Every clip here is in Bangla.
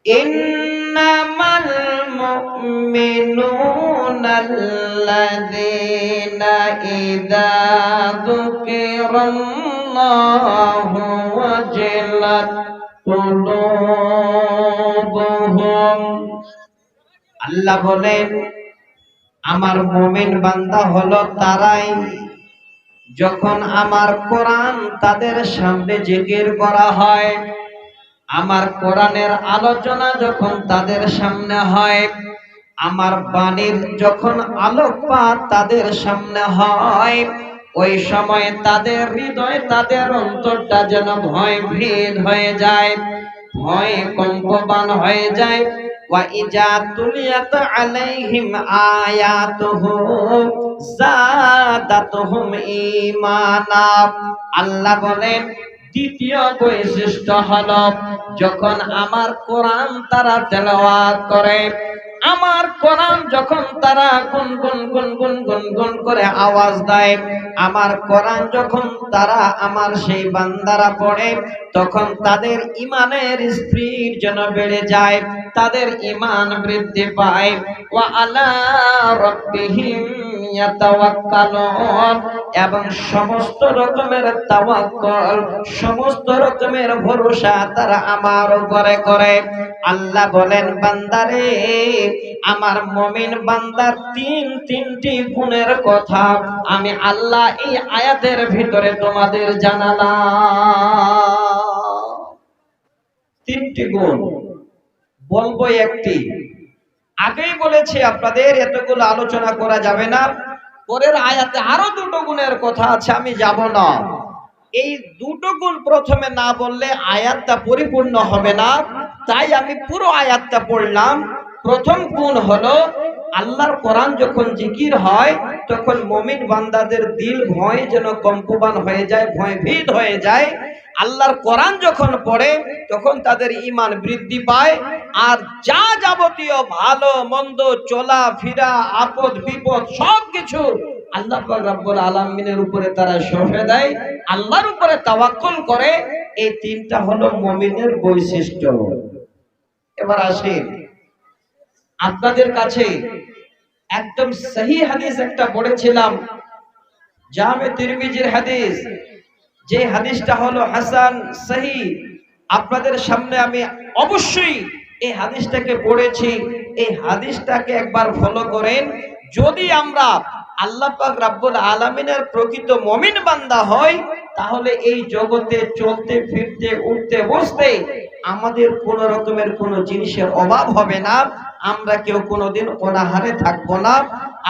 إنما المؤمنون الذين إذا ذكر الله وجلت قلوبهم আল্লাহ বলেন আমার মুমিন বান্দা হলো তারাই যখন আমার কোরআন তাদের সামনে জিকির করা হয়, আমার কোরআনের আলোচনা যখন তাদের সামনে হয়, আমার বাণীর যখন আলোকপাত তাদের সামনে হয়, ওই সময় তাদের হৃদয় তাদের অন্তরটা যেন ভয় ভীত হয়ে যায়, ভয় কম্পমান হয়ে যায়। وَإِذَا تُلِيَتْ عَلَيْهِمْ آيَاتُهُ زَادَتْهُمْ إِيمَانًا। আল্লাহ বলেন দ্বিতীয় বৈশিষ্ট্য হলো যখন আমার কোরআন তারা তেলাওয়াত করে, আমার কোরআন যখন তারা গুনগুন গুনগুন গুনগুন করে আওয়াজ দেয়, আমার কোরআন যখন তারা আমার সেই বান্দারা পড়ে, তখন তাদের ঈমানের স্পিড যেন বেড়ে যায়, তাদের ঈমান বৃদ্ধি পায়। ওয়া আলা রাব্বিহিম ইয়াতাওয়াক্কালুন, এবং সমস্ত রকমের তাওয়াক্কুল, সমস্ত রকমের ভরসা তারা আমার উপরে করে। আল্লাহ বলেন বান্দারে, আমার মুমিন বান্দার তিনটি গুণের কথা আমি আল্লাহ এই আয়াতের ভিতরে তোমাদের জানালাম। তিনটি গুণ বলবো, একটি আগেই বলেছি আপনাদের, এতগুলো আলোচনা করা যাবে না। পরের আয়াতে আরো দুটো গুণের কথা আছে, আমি যাব না। এই দুটো গুণ প্রথমে না বললে আয়াতটা পরিপূর্ণ হবে না, তাই আমি পুরো আয়াতটা পড়লাম। প্রথম গুণ হলো আল্লাহর কোরআন যখন জিকির হয় তখন মুমিন বান্দাদের দিল ভয় যেন কম্পমান হয়ে যায়, ভয় ভীত হয়ে যায়। আল্লাহর কোরআন যখন পড়ে তখন তাদের ঈমান বৃদ্ধি পায়, আর যা যাবতীয় ভালো মন্দ চলা ফিরা আপদ বিপদ সবকিছু আল্লাহ পাক রব্বুল আলামিনের উপরে তারা সঁপে দেয়, আল্লাহর উপরে তাওয়াক্কুল করে। এই তিনটা হলো মুমিনের বৈশিষ্ট্য। এবার আসেন আপনাদের কাছে একদম সহি হাদিস একটা পড়েছিলাম, জামে তিরমিজির হাদিস, যে হাদিসটা হলো হাসান সহি। আপনাদের সামনে আমি অবশ্যই এই হাদিসটাকে পড়েছি, এই হাদিসটাকে একবার ফলো করেন। যদি আমরা আল্লাহ পাক রব্বুল আলামিনের প্রকৃত মুমিন বান্দা হই, তাহলে এই জগতে চলতে ফিরতে উঠতে বসতে আমাদের কোন রকমের কোন জিনিসের অভাব হবে না, আমরা কেউ কোনোদিন অনাহারে থাকবো না।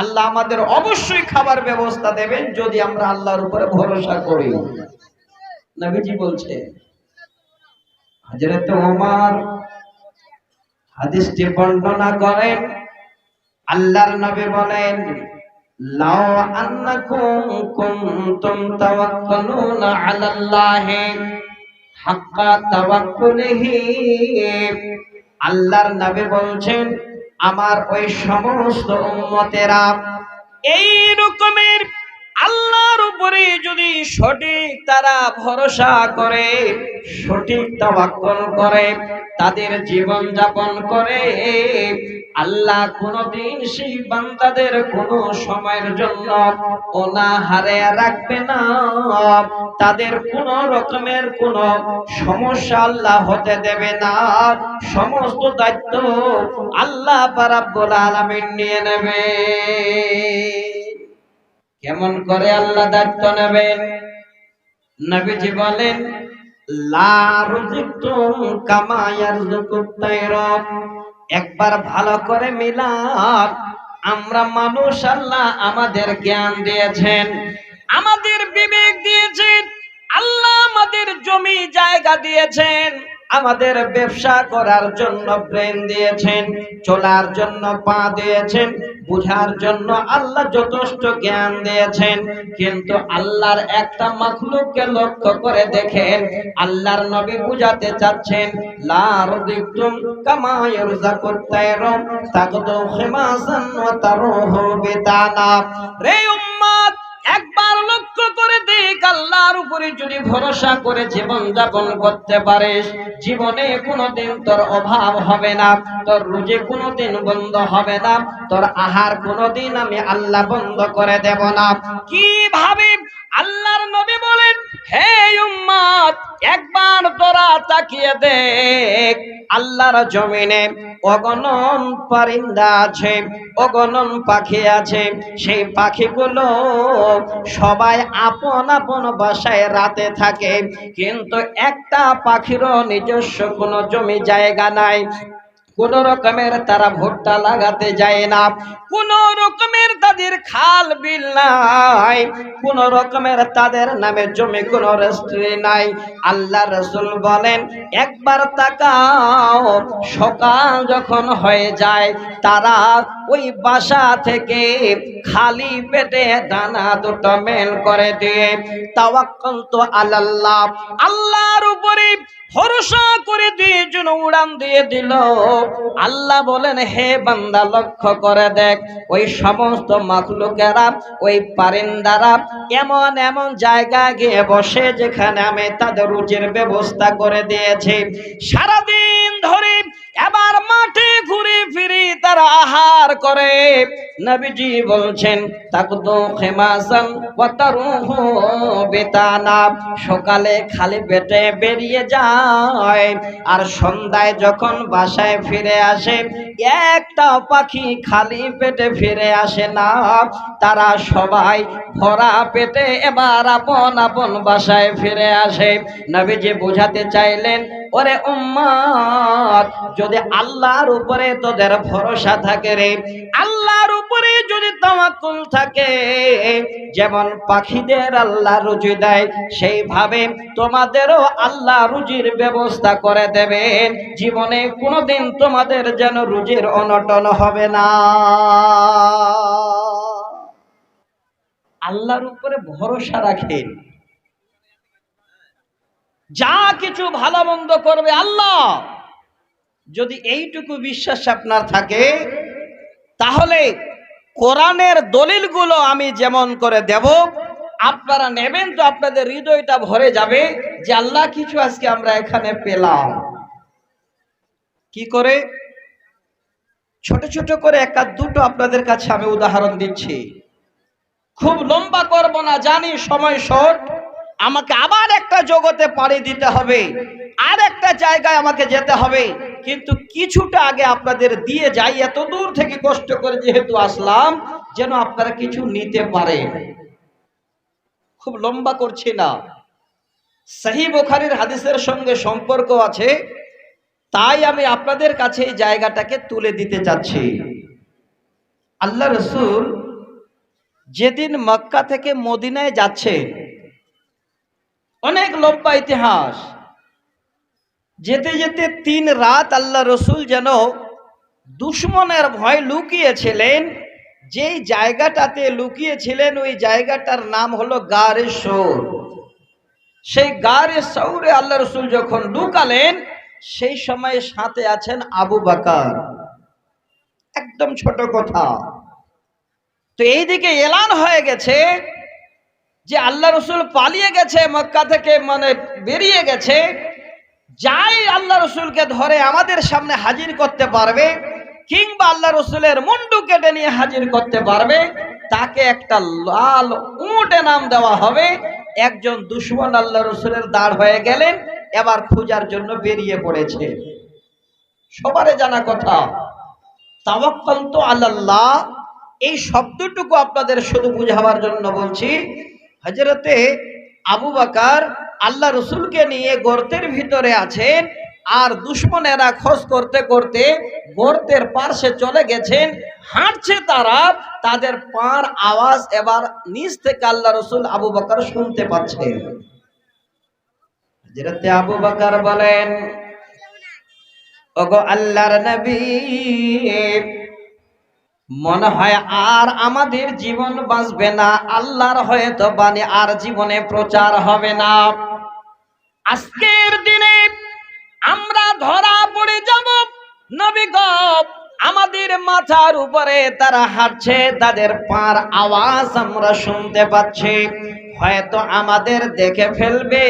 আল্লাহ আমাদের অবশ্যই খাবার ব্যবস্থা দেবেন যদি আমরা আল্লাহর উপরে ভরসা করি। নবীজি বলছে, হযরত ওমর হাদিসটি বর্ণনা করেন, আল্লাহর নবী বলেন, লাউ আন্নাকুম কুনতুম তাওয়াক্কালুনা আলাল্লাহি হাক্কা তাওয়াক্কুলিহি। আল্লাহর নবী বলছেন, আমার ওই সমস্ত উম্মতেরা এই রকমের আল্লাহর উপরে যদি সঠিক তারা ভরসা করে, সঠিক তাওয়াক্কুল করে, তাদের জীবন যাপন করে, আল্লাহ কোনদিন সেই বান্দাদের কোনো সময়ের জন্য অনাহারে রাখবে না, তাদের কোন রকমের কোন সমস্যা আল্লাহ হতে দেবে না। সমস্ত দায়িত্ব আল্লাহ রাব্বুল আলামিন নিয়ে নেবে। কেমন করে আল্লাহ দায়িত্ব নেবেন? নবীজি বলেন, লা রুজিকতুম কামা ইয়ারযুকুত তায়র। একবার ভালো করে মিলাপ, আমরা মানুষ, আল্লাহ আমাদের জ্ঞান দিয়েছেন, আমাদের বিবেক দিয়েছেন, আল্লাহ আমাদের জমি জায়গা দিয়েছেন, আমাদের ব্যবসা করার জন্য ব্রেন দিয়েছেন, চলার জন্য পা দিয়েছেন, বুঝার জন্য আল্লাহ যথেষ্ট জ্ঞান দিয়েছেন। কিন্তু আল্লাহর একটা মাখলুককে লক্ষ্য করে দেখেন, আল্লাহর নবী বুঝাতে চাচ্ছেন, লা রুদিতুম কামা ইয়ারযাকুত তায়র তাগদু খিমাসান ওয়া তারুহু বিতানা। রে উম্মত, একবার লক্ষ্য করে দেখ, আল্লাহর উপরে যদি ভরসা করে জীবন যাপন করতে পারিস, জীবনে কোনোদিন তোর অভাব হবে না, তোর রুজি কোনোদিন বন্ধ হবে না, তোর আহার কোনোদিন আমি আল্লাহ বন্ধ করে দেব না। কিভাবে? আল্লাহর নবী বলেন, হে উম্মত, একবার তোরা তাকিয়ে দেখ, আল্লাহর জমিনে অগণন পরিন্দা আছে, অগণন পাখি আছে। সেই পাখিগুলো সবাই আপন আপন বাসায় রাতে থাকে, কিন্তু একটা পাখিরও নিজস্ব কোনো জমি জায়গা নাই। কোন রকমের তারা ভুট্টা লাগাতে যায় না, কোন রকমের তাদের খাল বিল নাই, কোন রকমের তাদের নামে জমি কোন রেজিস্ট্রি নাই। আল্লাহ রাসূল বলেন, একবার তাকাও, সকাল যখন হয়ে যায় তারা ওই বাসা থেকে খালি পেটে দানা দুটো মেল করে দিয়ে তাওয়াক্কালতু আলাল্লাহ, আল্লাহর উপরে ভরসা করে দিয়ে যেন উড়ান দিয়ে দিল। আল্লাহ বলেন, হে বান্দা, লক্ষ্য করে দেখ, ওই সমস্ত মাখলুকেরা, ওই পারিন্দারা এমন এমন জায়গায় গিয়ে বসে যেখানে আমি তাদের রুজির ব্যবস্থা করে দিয়েছি। সারাদিন ধরে এবার মাঠে ঘুরে ফিরে তারা আহার করে। নবীজি বলছেন, তাকদু খিমাসান ওয়া তারুহু বিতানা, সকালে খালি পেটে বেরিয়ে যায় আর সন্ধ্যায় যখন বাসায় ফিরে আসে, একটা পাখি খালি পেটে ফিরে আসে না, তারা সবাই ভরা পেটে এবার আপন আপন বাসায় ফিরে আসে। নবীজি বোঝাতে চাইলেন, ওরে উম্মত, যদি আল্লাহর উপরে তোদের ভরসা থাকে রে, আল্লাহর উপরে যদি তাওয়াক্কুল থাকে, যেমন পাখিদের আল্লাহ রুজি দেয়, সেইভাবে তোমাদেরও আল্লাহ রুজির ব্যবস্থা করে দেবেন। জীবনে কোনোদিন তোমাদের যেন রুজির অনটন হবে না। আল্লাহর উপরে ভরসা রাখেন, যা কিছু ভালো মন্দ করবে আল্লাহ। যদি এইটুকু বিশ্বাস আপনার থাকে, তাহলে কোরআনের দলিলগুলো আমি যেমন করে দেব, আপনারা নেবেন তো আপনাদের হৃদয়টা ভরে যাবে যে আল্লাহ কিছু আজকে আমরা এখানে পেলাম। কি করে? ছোট ছোট করে এক আধ দুটো আপনাদের কাছে আমি উদাহরণ দিচ্ছি, খুব লম্বা করব না, জানি সময় শর্ট। আমাকে আবার একটা জগতে পাড়ি দিতে হবে, আর একটা জায়গায় আমাকে যেতে হবে, কিন্তু কিছুটা আগে আপনাদের দিয়ে যাই। এত দূর থেকে কষ্ট করে যেহেতু আসলাম, যেন আপনারা কিছু নিতে পারেন। খুব লম্বা করছি না, সহিহ বুখারীর হাদিসের সঙ্গে সম্পর্ক আছে, তাই আমি আপনাদের কাছে এই জায়গাটাকে তুলে দিতে চাচ্ছি। আল্লাহ রাসূল যেদিন মক্কা থেকে মদিনায় যাচ্ছে, অনেক লম্বা ইতিহাস, যেতে যেতে 3 রাত আল্লাহ রসুল যেন দুশমনের ভয় লুকিয়েছিলেন। যেই জায়গাটাতে লুকিয়েছিলেন ওই জায়গাটার নাম হলো গারে সৌর। সেই গারে সৌরে আল্লাহ রসুল যখন লুকালেন, সেই সময় সাথে আছেন আবু বকর। একদম ছোট কথা। তো এইদিকে এলান হয়ে গেছে যে আল্লাহ রসুল পালিয়ে গেছে মক্কা থেকে, মানে বেরিয়ে গেছে। যাই আল্লাহ রসুলকে ধরে আমাদের সামনে হাজির করতে পারবে, কিংবা আল্লাহ রসুলের মুন্ডু কেটে নিয়ে হাজির করতে পারবে, তাকে একটা লাল উট নাম দেওয়া হবে। একজন দুশমন আল্লাহ রসুলের দাঁড় হয়ে গেলেন, এবার খোঁজার জন্য বেরিয়ে পড়েছে। সবারই জানা কথা, তাওয়াক্কালতু আলাল্লাহ, এই শব্দটুকু আপনাদের শুধু বুঝাবার জন্য বলছি। হযরতে আবু বকর আল্লাহ রসুলকে নিয়ে গর্তের ভিতরে আছেন, আর দুশমনেরা খোঁজ করতে করতে গর্তের পাশে চলে গেছেন। হাঁটছে তারা, তাদের পার আওয়াজ এবার নিচ থেকে আল্লাহ রসুল আবু বকর শুনতে পাচ্ছেন। হযরতে আবু বকর বলেন, ওগো আল্লাহর নবী, মনে হয় আর আমাদের জীবন বাঁচবে না, আল্লাহর হয়তো বাণী আর জীবনে প্রচার হবে না। আজকের দিনে আমরা ধরা পড়ে যাব। নবী গো, আমাদের মাথার উপরে তারা হাঁটছে, তাদের পার আওয়াজ আমরা শুনতে পাচ্ছি। হয়তো আমাদের দেখে ফেলবে,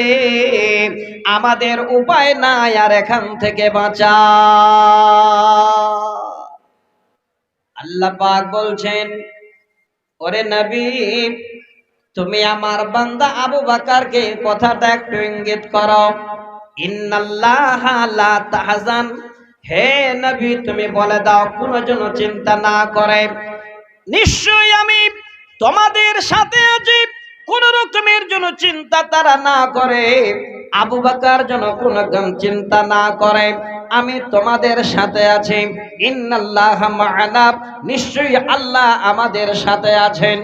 আমাদের উপায় নাই আর এখান থেকে বাঁচা। আল্লাহ পাক বলছেন, ওরে নবী, তুমি আমার বান্দা আবু বকরকে কথাটা একটু ইঙ্গিত করো, ইন্নাল্লাহা লা তাহজান। হে নবী, তুমি বলে দাও কোনো যেন চিন্তা না করে, নিশ্চয়ই আমি তোমাদের সাথে আছি, কোন রকমের জন্য চিন্তা তারা না করে। আবু বকর যেন কোন চিন্তা না করে, আমি তোমাদের সাথে আছি। ইন্নাল্লাহা মা'ানা, নিশ্চয়ই আল্লাহ আমাদের সাথে আছেন।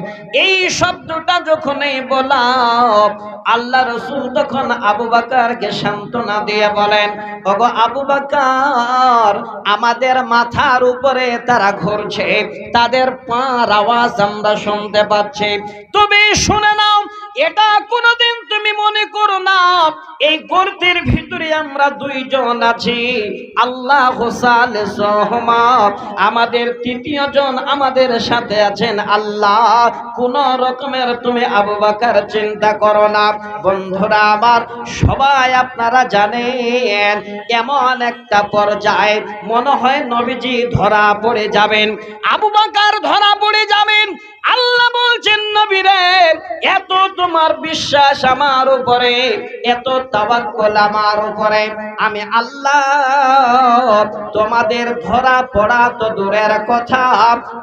এই শব্দটা যখনই বলা, আল্লাহ রাসূল তখন আবু বকরকে সান্ত্বনা দিয়ে বলেন, ওগো আবু বকর, আমাদের মাথার উপরে তারা ঘুরছে, তাদের পার আওয়াজ আমরা শুনতে পাচ্ছি। তুমি শুনে নাও, এটা কোনোদিন তুমি মনে করো না এই গর্তের ভিতরে আমরা দুইজন আছি, আল্লাহ সালিসুহুমা, আমাদের তৃতীয় জন আমাদের সাথে আছেন আল্লাহ। কোন রকমের তুমি আবু বকর চিন্তা করো না। বন্ধুরা আমার, সবাই আপনারা জানেন এমন একটা পর্যায়ে মনে হয় নবীজি ধরা পড়ে যাবেন, আবু বকর ধরা পড়ে যাবেন। আল্লাহ বলছেন, নবী রে, এত তোমার বিশ্বাস আমার উপরে, এত তাওয়াক্কুল আমার উপরে, আমি আল্লাহ তোমাদের ধরা পড়া তো দূরের কথা,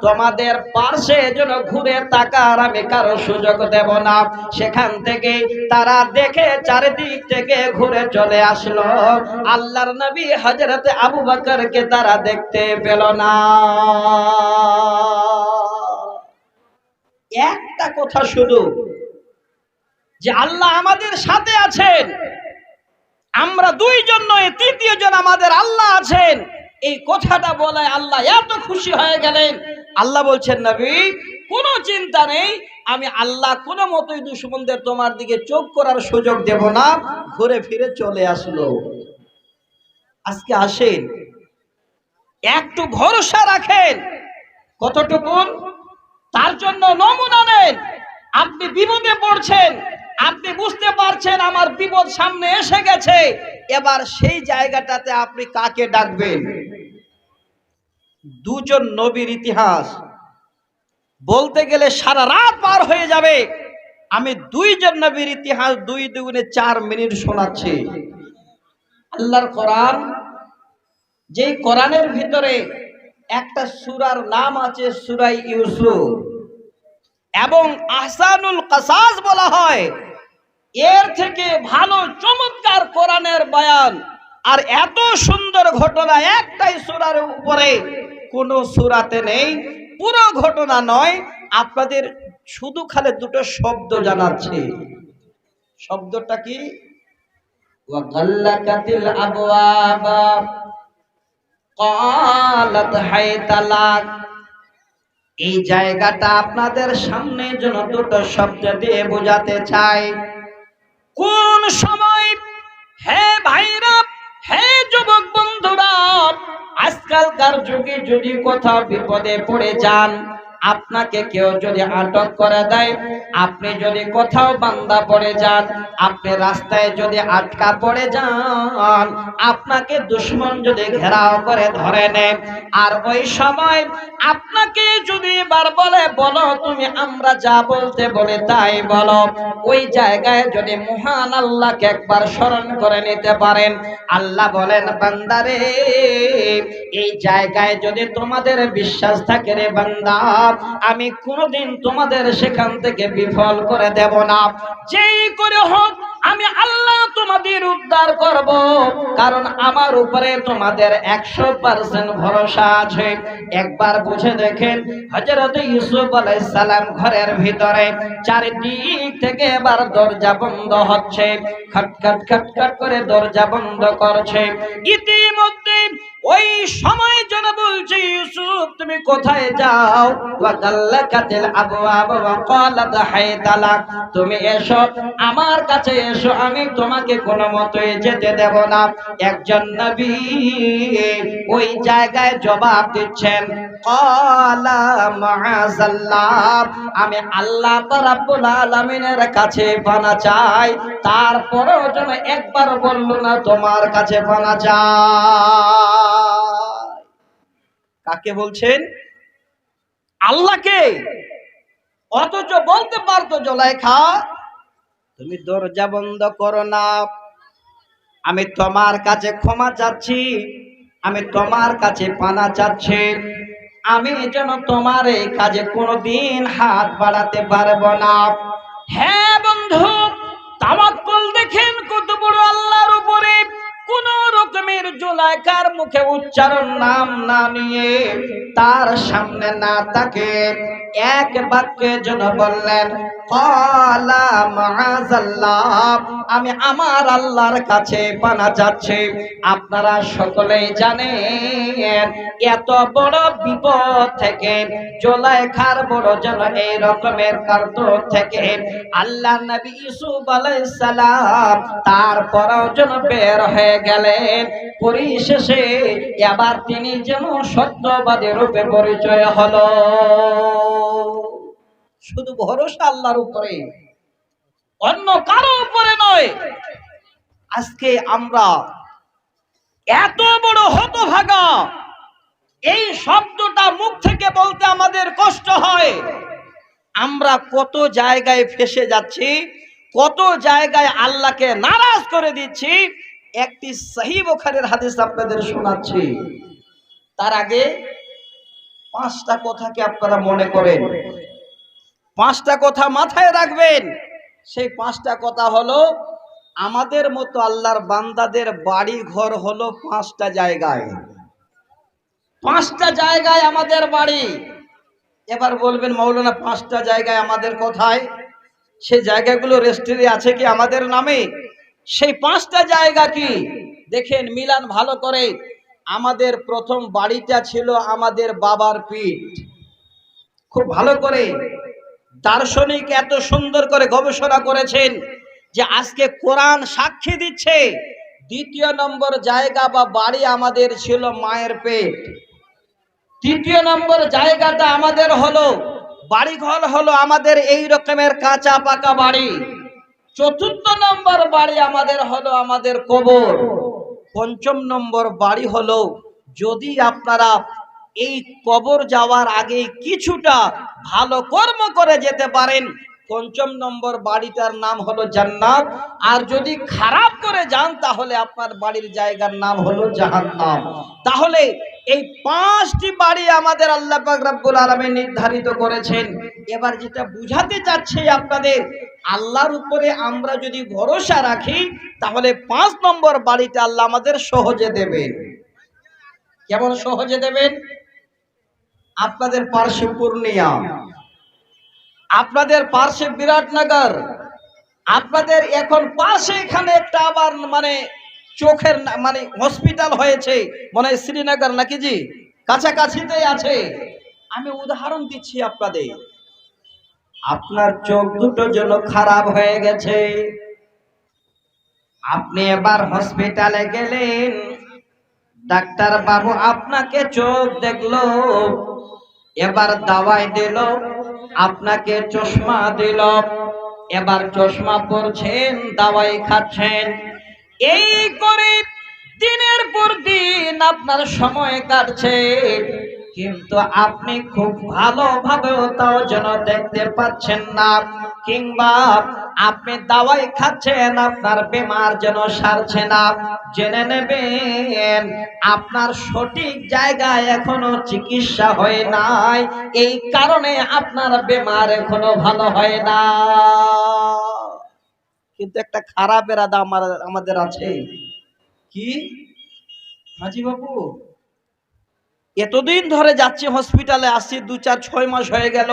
তোমাদের পাশে যেন ঘুরে তাকার আমি কারো সুযোগ দেব না। সেখান থেকে তারা দেখে চারিদিক থেকে ঘুরে চলে আসলো, আল্লাহর নবী হযরত আবু বকরকে তারা দেখতে পেল না। একটা কথা শুধু, যে আল্লাহ আমাদের সাথে আছেন, আমরা দুইজন নয়, তৃতীয় জন আমাদের আল্লাহ আছেন, এই কথাটা বলে আল্লাহ এত খুশি হয়ে গেলেন। আল্লাহ বলছেন, নবী কোনো চিন্তা নেই, আমি আল্লাহ কোনো মতোই দুশমনদের তোমার দিকে চোখ করার সুযোগ দেব না। ঘুরে ফিরে চলে আসলো। আজকে আসেন, একটু ভরসা রাখেন, কতটুকু তার জন্য নমুনা নেন। আপনি বিপদে পড়ছেন, আপনি বুঝতে পারছেন আমার বিপদ সামনে এসে গেছে, এবার সেই জায়গাটাতে আপনি কাকে ডাকবেন? দুজন নবীর ইতিহাস বলতে গেলে সারা রাত পার হয়ে যাবে। আমি দুইজন নবীর ইতিহাস 2 দুগুণে 4 মিনিট শোনাচ্ছি। আল্লাহর কোরআন, যেই কোরআনের ভিতরে একটা সূরার নাম আছে সূরা ইউসুফ, এবং আহসানুল কাসাস বলা হয়। এর থেকে ভালো চমৎকার কোরআনের বয়ান আর এত সুন্দর ঘটনা একটাই সূরার উপরে কোন সূরাতে নেই। পুরো ঘটনা নয়, আপনাদের শুধু খালি দুটো শব্দ জানাচ্ছি। শব্দটা কি? ওয়া গাল্লাকাতিল আবওয়াবা ক্বালাত হাইতালাক। এই জায়গাটা আপনাদের সামনে যেন দুটো শব্দ দিয়ে বোঝাতে চাই। কোন সময়, হে ভাইরা, হে যুবক বন্ধুরা, আজকালকার যুগে যদি কোথাও বিপদে পড়ে যান, আপনাকে কেউ যদি আটক করে দেয়, আপনি যদি কোথাও বান্দা পড়ে যান, আপনি রাস্তায় যদি আটকা পড়ে যান, আপনাকে দুশমন যদি ঘেরাও করে ধরে নেয়, আর ওই সময় আপনাকে যদি এবার বলে, বলো তুমি আমরা যা বলতে বলে তাই বলো, ওই জায়গায় যদি মহান আল্লাহকে একবার স্মরণ করে নিতে পারেন, আল্লাহ বলেন, বান্দারে, এই জায়গায় যদি তোমাদের বিশ্বাস থাকে রে বান্দা, আমি কোনোদিন তোমাদের সেখান থেকে বিফল করে দেব না। যেই করে হোক আমি আল্লাহ তোমাদের উদ্ধার করব, কারণ আমার উপরে তোমাদের 100% ভরসা আছে। একবার বুঝে দেখেন, হযরত ইউসুফ আলাইহিস সালাম ঘরের ভিতরে চারিদিক থেকে এবার দরজা বন্ধ হচ্ছে, খটখট খটখট করে দরজা বন্ধ করছে। ইতিমধ্যে ওই সময় যেন বলছে ইউসুফ তুমি কোথায় যাও, ওয়া গাল্লাকাতিল আবওয়াব ওয়া ক্বালাত হাইতালাক, তুমি এসো আমার কাছে এসো, আমি তোমাকে কোনো মতেই যেতে দেব না। একজন নবী ওই জায়গায় জবাব দিচ্ছেন, ক্বালা মাআযাল্লাহ, আমি আল্লাহ রাব্বুল আলামিনের কাছে পানা চাই। তারপরেও যেন একবার বলল না তোমার কাছে পানা চাই। কাকে বলছেন? আল্লাহকে। অথচ বলতে পারতো জুলাইখা তুমি দরজা বন্ধ করো না, আমি তোমার কাছে ক্ষমা চাচ্ছি, আমি তোমার কাছে পানা চাচ্ছি, আমি যেন তোমার এই কাজে কোনোদিন হাত বাড়াতে পারবো না। হ্যাঁ বন্ধু, তাওয়াক্কুল দেখেন কত বড় আল্লাহর উপরে। কোন রকমের জুলাইখার মুখে উচ্চারণ নাম না নিয়ে, তার সামনে না তাকে এক বাক্যে যেন বললেন, ক্বালা মাআযাল্লাহ, আমি আমার আল্লাহর কাছে পানা চাচ্ছি। আপনারা সকলেই জানেন এত বড় বিপদ থেকে জুলাইখার বড় যেন এই রকমের কার্য থেকে আল্লাহ নবী ইউসুফ আলাইহিস সালাম তারপরও যেন বের হয়ে গেলেন। পরিশেষে এবার তিনি যেন সত্যবাদী রূপে পরিচয় হলো। শুধু ভরসা আল্লাহর উপরে, অন্য কারো উপরে নয়। আজকে আমরা এত বড় হতভাগা, এই শব্দটা মুখ থেকে বলতে আমাদের কষ্ট হয়। আমরা কত জায়গায় ফেসে যাচ্ছি, কত জায়গায় আল্লাহকে নারাজ করে দিচ্ছি। একটি সহিহ বুখারীর হাদিস আপনাদের শোনাচ্ছি। তার আগে পাঁচটা কথাকে আপনারা মনে করেন, পাঁচটা কথা মাথায় রাখবেন। সেই পাঁচটা কথা হলো, আমাদের মতো আল্লাহর বান্দাদের বাড়ি ঘর হলো পাঁচটা জায়গায়। পাঁচটা জায়গায় আমাদের বাড়ি। এবার বলবেন মাওলানা পাঁচটা জায়গায় আমাদের কোথায়? সেই জায়গাগুলো রেজিস্ট্রি আছে কি আমাদের নামে? সেই পাঁচটা জায়গা কি দেখেন, মিলান ভালো করে। আমাদের প্রথম বাড়িটা ছিল আমাদের বাবার পিঠ। খুব ভালো করে দার্শনিক এত সুন্দর করে গবেষণা করেছেন যে আজকে কোরআন সাক্ষী দিচ্ছে, দ্বিতীয় নম্বর জায়গা বা বাড়ি আমাদের ছিল মায়ের পেট। তৃতীয় নম্বর জায়গাটা আমাদের হলো বাড়িঘর, হলো আমাদের এই রকমের কাঁচা পাকা বাড়ি। চতুর্থ নম্বর বাড়ি আমাদের হলো আমাদের কবর। পঞ্চম নম্বর বাড়ি হলো, যদি আপনারা এই কবর যাওয়ার আগে কিছুটা ভালো কর্ম করে যেতে পারেন, পঞ্চম নম্বর বাড়িটার নাম হলো জান্নাত। আর যদি খারাপ করে যান তাহলে আপনার বাড়ির জায়গার নাম হলো জাহান্নাম। তাহলে এই পাঁচটি বাড়ি আমাদের আল্লাহ পাক রব্বুল আলামিন নির্ধারিত করেছেন। এবার যেটা বুঝাতে চাচ্ছি আপনাদের, আল্লাহর উপরে আমরা যদি ভরসা রাখি তাহলে 5 নম্বর বাড়িটা আল্লাহ আমাদের সহজে দেবেন। কেমন সহজে দেবেন? আপনাদের পার্শ্বে পূর্ণিয়া, আপনাদের পার্শ্বে বিরাটনগর, আপনাদের এখন পাশে এখানে একটা আবার মানে চোখের মানে হসপিটাল হয়েছে, মনে হয় শ্রীনগর নাকি জি, কাছাকাছিতেই আছে। আমি উদাহরণ দিচ্ছি আপনাদের। আপনার চোখ দুটো যেন খারাপ হয়ে গেছে, আপনি এবার হসপিটালে গেলেন, ডাক্তার বাবু আপনাকে চোখ দেখলো, এবার দাওয়াই দিল, আপনাকে চশমা দিল, এবার চশমা পরছেন, দাওয়াই খাচ্ছেন, এই করে দিনের পর দিন আপনার সময় কাটছে। কিন্তু আপনি খুব ভালোভাবেও তাও যেন দেখতে পাচ্ছেন না, কিংবা আপনি দাওয়াই খাচ্ছেন, আপনার বেমার যেন সারছে না। জেনে নেবেন আপনার সঠিক জায়গায় এখনো চিকিৎসা হয় নাই, এই কারণে আপনার বেমার এখনো ভালো হয় না। কিন্তু একটা খারাপ এরাদা আমাদের আছে। কি হাজি বাবু, এতদিন ধরে যাচ্ছি হসপিটালে, আসছি 2-4-6 মাস হয়ে গেল,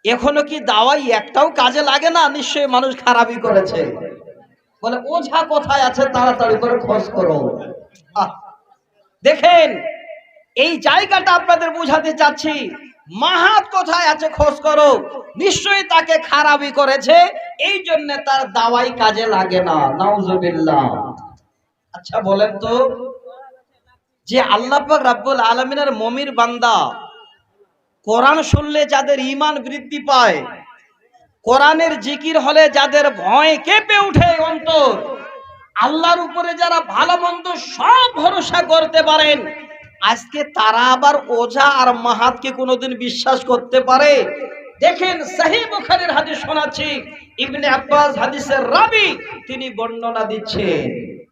এখনো কি দাওয়াই একটাও কাজে লাগে না? নিশ্চয়ই মানুষ খারাপই করেছে। বলে ওঝা কোথায় আছে, তাড়াতাড়ি করে খোঁজ করো। দেখেন এই জায়গাটা আপনাদের বুঝাতে চাচ্ছি, মাহাত কোথায় আছে খোঁজ করো, নিশ্চয়ই তাকে খারাপই করেছে, এই জন্য তার দাওয়াই কাজে লাগে না। নাউজুবিল্লাহ। আচ্ছা বলেন তো, যে আল্লাহ পাক রব্বুল আলামিনের মুমিন বান্দা, কোরআন শুনলে যাদের ঈমান বৃদ্ধি পায়, কোরআনের জিকির হলে যাদের ভয় কেঁপে উঠে অন্তর, আল্লাহর উপরে যারা ভালো মন্দ সব ভরসা করতে পারেন, আজকে তারা আবার ওঝা আর মাহাতকে কোনোদিন বিশ্বাস করতে পারে? দেখেন সহিহ বুখারীর হাদিস শোনাচ্ছি, ইবনে আব্বাস হাদিসের রাবী তিনি বর্ণনা দিচ্ছেন।